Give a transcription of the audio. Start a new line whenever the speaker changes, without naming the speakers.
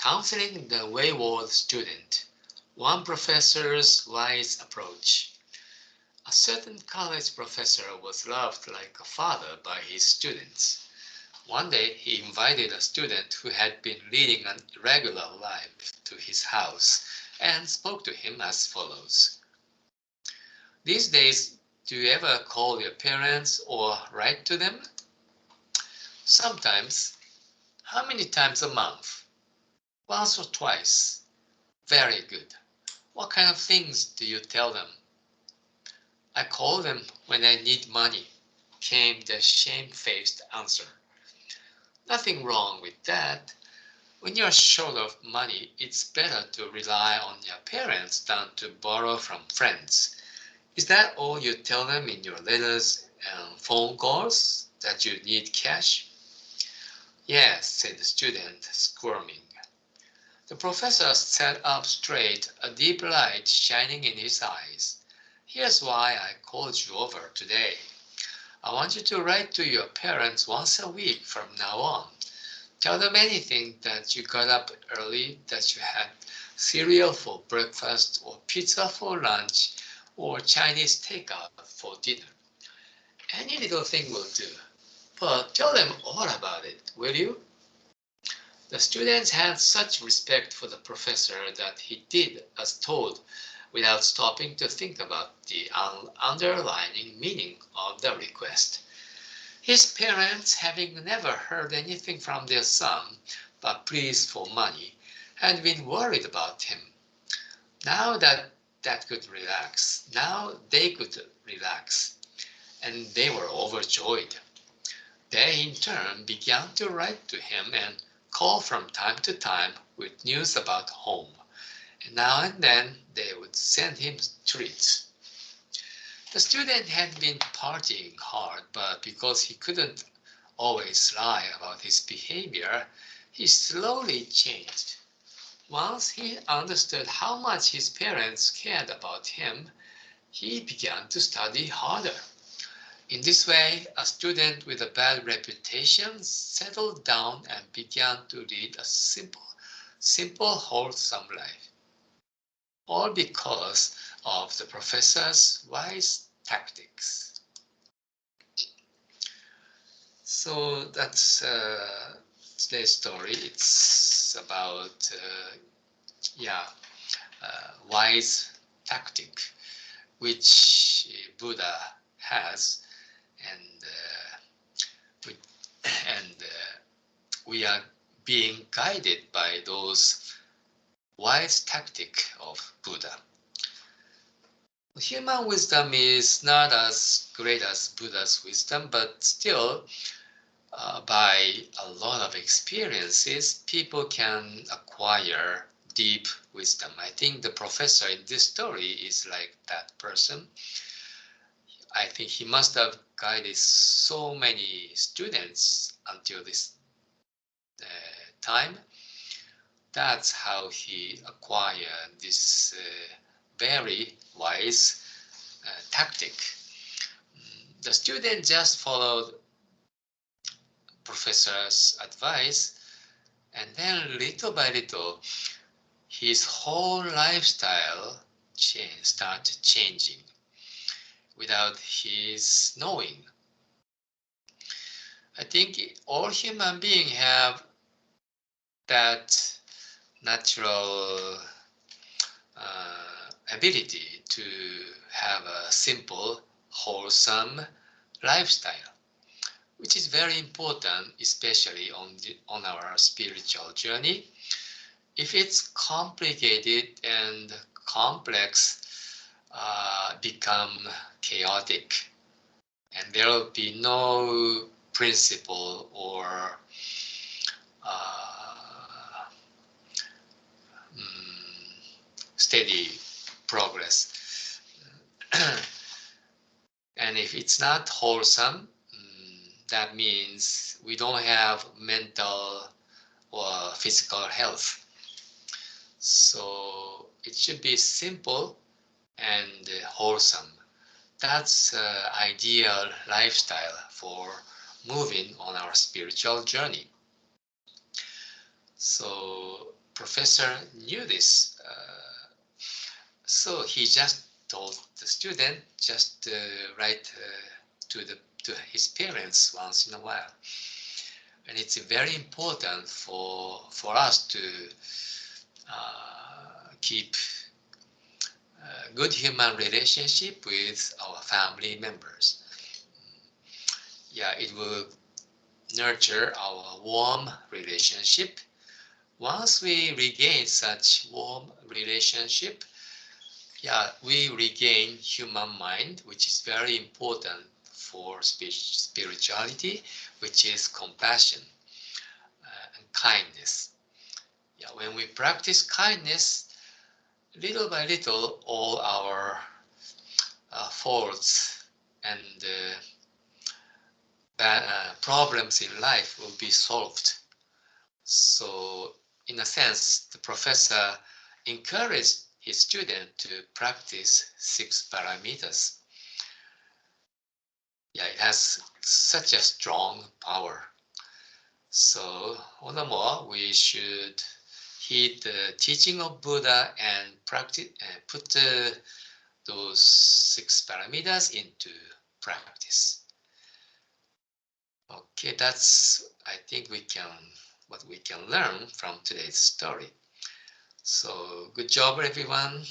Counseling the Wayward Student. One professor's wise approach. A certain college professor was loved like a father by his students. One day he invited a student who had been leading an irregular life to his house and spoke to him as follows. These days, do you ever call your parents or write to them? Sometimes. How many times a month? Once or twice. Very good. What kind of things do you tell them? I call them when I need money, came the shamefaced answer. Nothing wrong with that. When you're short of money, it's better to rely on your parents than to borrow from friends. Is that all you tell them in your letters and phone calls, that you need cash? Yes, said the student, squirming. The professor sat up straight, a deep light shining in his eyes. Here's why I called you over today. I want you to write to your parents once a week from now on. Tell them anything, that you got up early, that you had cereal for breakfast or pizza for lunch or Chinese takeout for dinner. Any little thing will do. But tell them all about it, will you? The students had such respect for the professor that he did as told without stopping to think about the underlying meaning of the request. His parents, having never heard anything from their son but pleas for money, had been worried about him. Now they could relax, and they were overjoyed. They in turn began to write to him and call from time to time with news about home, and now and then they would send him treats. The student had been partying hard, but because he couldn't always lie about his behavior, he slowly changed. Once he understood how much his parents cared about him, he began to study harder. In this way, a student with a bad reputation settled down and began to lead a simple, wholesome life. All because of the professor's wise tactics. So that's today's story. It's about wise tactic which Buddha has, and we are being guided by those wise tactic of Buddha. Human wisdom is not as great as Buddha's wisdom, but still, by a lot of experiences, people can acquire deep wisdom. I think the professor in this story is like that person. I think he must have guided so many students until this time. That's how he acquired this very wise tactic. The student just followed professor's advice, and then little by little, his whole lifestyle started changing without his knowing. I think all human beings have that natural ability to have a simple, wholesome lifestyle, which is very important, especially on our spiritual journey. If it's complicated and complex, become chaotic, and there will be no principle or steady progress. And if it's not wholesome, that means we don't have mental or physical health. So it should be simple and wholesome. That's ideal lifestyle for moving on our spiritual journey. So professor knew this, so he just told the student just write to his parents once in a while. And it's very important for us to keep good human relationship with our family members. Yeah, it will nurture our warm relationship. Once we regain such warm relationship, yeah, we regain human mind, which is very important for spirituality, which is compassion and kindness. Yeah, when we practice kindness, little by little, all our faults and problems in life will be solved. So, in a sense, the professor encouraged his student to practice 6 parameters. Yeah, it has such a strong power. So, all the more, we should heed the teaching of Buddha and practice, put those 6 parameters into practice. Okay, that's I think what we can learn from today's story. So good job, everyone.